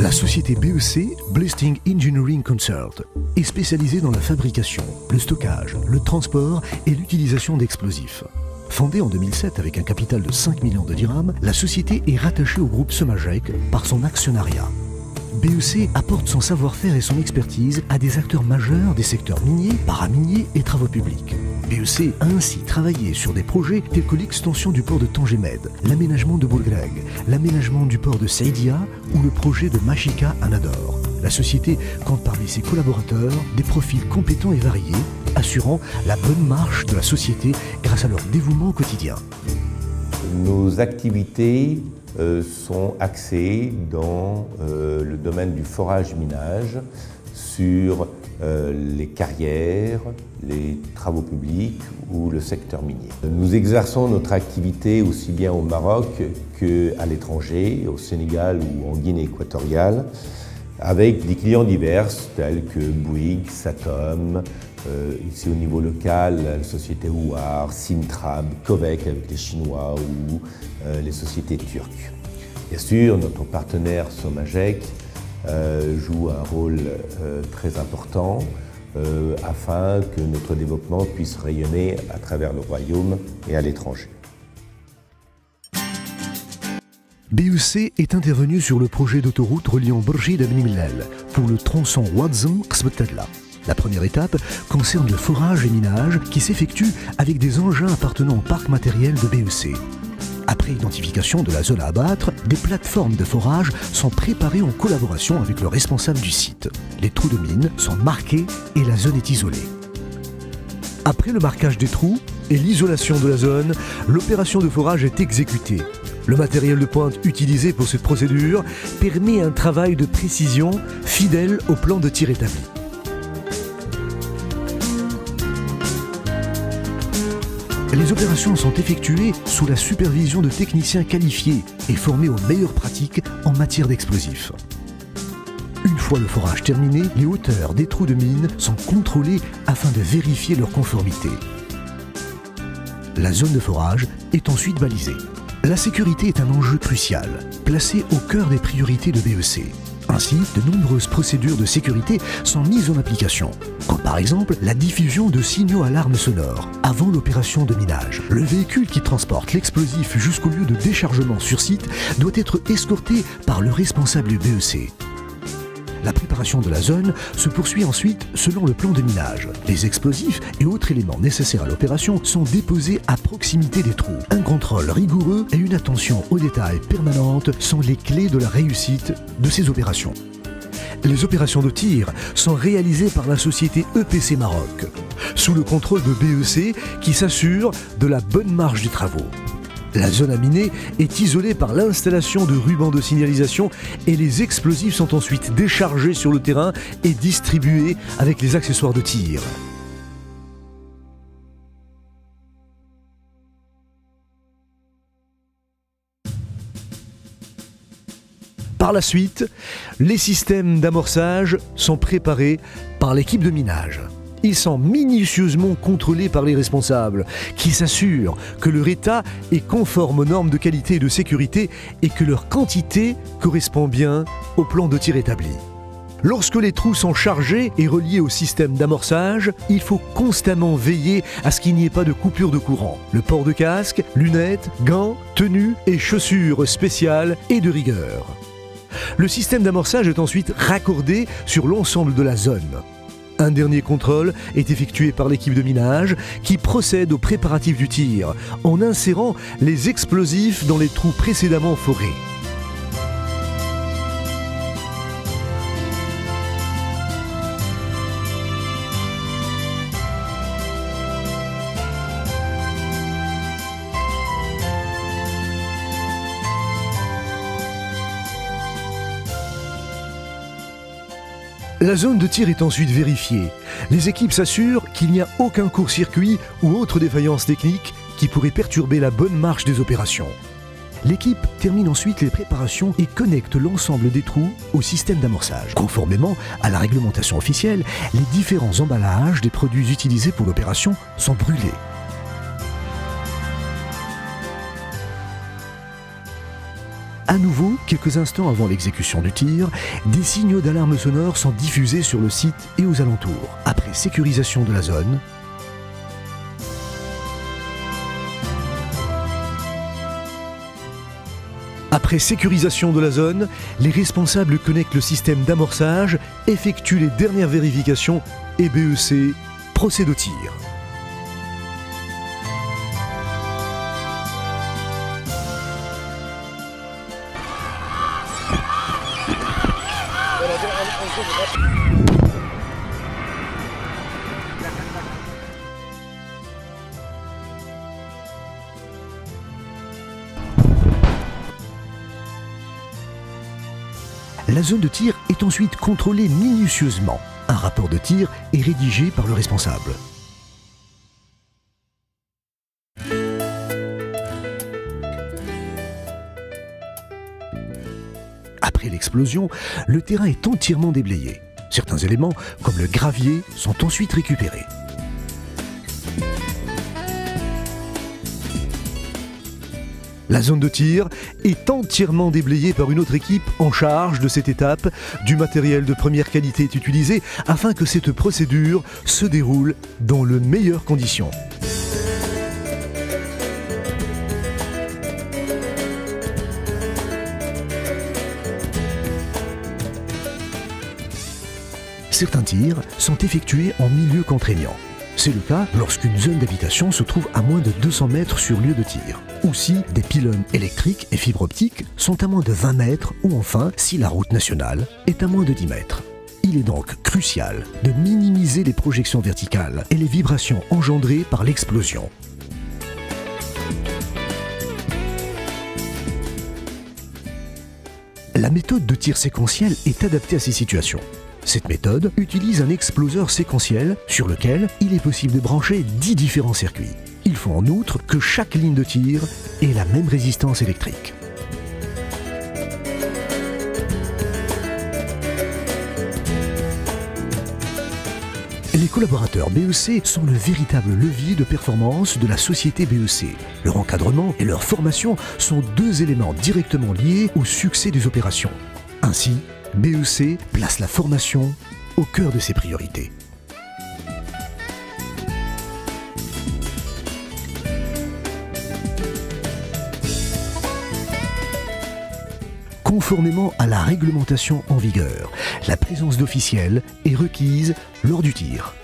La société BEC, Blasting Engineering Concert, est spécialisée dans la fabrication, le stockage, le transport et l'utilisation d'explosifs. Fondée en 2007 avec un capital de 5 millions de dirhams, la société est rattachée au groupe Somagec par son actionnariat. BEC apporte son savoir-faire et son expertise à des acteurs majeurs des secteurs miniers, paraminiers et travaux publics. BEC a ainsi travaillé sur des projets tels que l'extension du port de Tangemed, l'aménagement de Bourgreg, l'aménagement du port de Saïdia ou le projet de Machika à Nador. La société compte parmi ses collaborateurs des profils compétents et variés, assurant la bonne marche de la société grâce à leur dévouement au quotidien. Nos activités sont axées dans le domaine du forage-minage sur les carrières, les travaux publics ou le secteur minier. Nous exerçons notre activité aussi bien au Maroc qu'à l'étranger, au Sénégal ou en Guinée équatoriale, avec des clients divers tels que Bouygues, Satom, ici au niveau local, la société Ouar, Sintrab, Covec avec les Chinois ou les sociétés turques. Bien sûr, notre partenaire Somagec joue un rôle très important afin que notre développement puisse rayonner à travers le royaume et à l'étranger. BEC est intervenu sur le projet d'autoroute reliant Bourgid à Beni Mellal pour le tronçon Ouadzem-Qsbet-Tadla. La première étape concerne le forage et minage qui s'effectue avec des engins appartenant au parc matériel de BEC. Après identification de la zone à abattre, des plateformes de forage sont préparées en collaboration avec le responsable du site. Les trous de mine sont marqués et la zone est isolée. Après le marquage des trous et l'isolation de la zone, l'opération de forage est exécutée. Le matériel de pointe utilisé pour cette procédure permet un travail de précision fidèle au plan de tir établi. Les opérations sont effectuées sous la supervision de techniciens qualifiés et formés aux meilleures pratiques en matière d'explosifs. Une fois le forage terminé, les hauteurs des trous de mine sont contrôlées afin de vérifier leur conformité. La zone de forage est ensuite balisée. La sécurité est un enjeu crucial, placé au cœur des priorités de BEC. Ainsi, de nombreuses procédures de sécurité sont mises en application, comme par exemple la diffusion de signaux alarmes sonores avant l'opération de minage. Le véhicule qui transporte l'explosif jusqu'au lieu de déchargement sur site doit être escorté par le responsable du BEC. La préparation de la zone se poursuit ensuite selon le plan de minage. Les explosifs et autres éléments nécessaires à l'opération sont déposés à proximité des trous. Un contrôle rigoureux et une attention aux détails permanente sont les clés de la réussite de ces opérations. Les opérations de tir sont réalisées par la société EPC Maroc, sous le contrôle de BEC qui s'assure de la bonne marche des travaux. La zone à miner est isolée par l'installation de rubans de signalisation et les explosifs sont ensuite déchargés sur le terrain et distribués avec les accessoires de tir. Par la suite, les systèmes d'amorçage sont préparés par l'équipe de minage. Ils sont minutieusement contrôlés par les responsables, qui s'assurent que leur état est conforme aux normes de qualité et de sécurité et que leur quantité correspond bien au plan de tir établi. Lorsque les trous sont chargés et reliés au système d'amorçage, il faut constamment veiller à ce qu'il n'y ait pas de coupure de courant. Le port de casque, lunettes, gants, tenues et chaussures spéciales et de rigueur. Le système d'amorçage est ensuite raccordé sur l'ensemble de la zone. Un dernier contrôle est effectué par l'équipe de minage qui procède aux préparatifs du tir en insérant les explosifs dans les trous précédemment forés. La zone de tir est ensuite vérifiée. Les équipes s'assurent qu'il n'y a aucun court-circuit ou autre défaillance technique qui pourrait perturber la bonne marche des opérations. L'équipe termine ensuite les préparations et connecte l'ensemble des trous au système d'amorçage. Conformément à la réglementation officielle, les différents emballages des produits utilisés pour l'opération sont brûlés. À nouveau, quelques instants avant l'exécution du tir, des signaux d'alarme sonore sont diffusés sur le site et aux alentours. Après sécurisation de la zone, les responsables connectent le système d'amorçage, effectuent les dernières vérifications et BEC procède au tir. La zone de tir est ensuite contrôlée minutieusement. Un rapport de tir est rédigé par le responsable. Après l'explosion, le terrain est entièrement déblayé. Certains éléments, comme le gravier, sont ensuite récupérés. La zone de tir est entièrement déblayée par une autre équipe en charge de cette étape. Du matériel de première qualité est utilisé afin que cette procédure se déroule dans les meilleures conditions. Certains tirs sont effectués en milieu contraignant. C'est le cas lorsqu'une zone d'habitation se trouve à moins de 200 mètres sur lieu de tir, ou si des pylônes électriques et fibres optiques sont à moins de 20 mètres, ou enfin si la route nationale est à moins de 10 mètres. Il est donc crucial de minimiser les projections verticales et les vibrations engendrées par l'explosion. La méthode de tir séquentiel est adaptée à ces situations. Cette méthode utilise un exploseur séquentiel sur lequel il est possible de brancher 10 différents circuits. Il faut en outre que chaque ligne de tir ait la même résistance électrique. Les collaborateurs BEC sont le véritable levier de performance de la société BEC. Leur encadrement et leur formation sont deux éléments directement liés au succès des opérations. Ainsi, BEC place la formation au cœur de ses priorités. Conformément à la réglementation en vigueur, la présence d'officiels est requise lors du tir.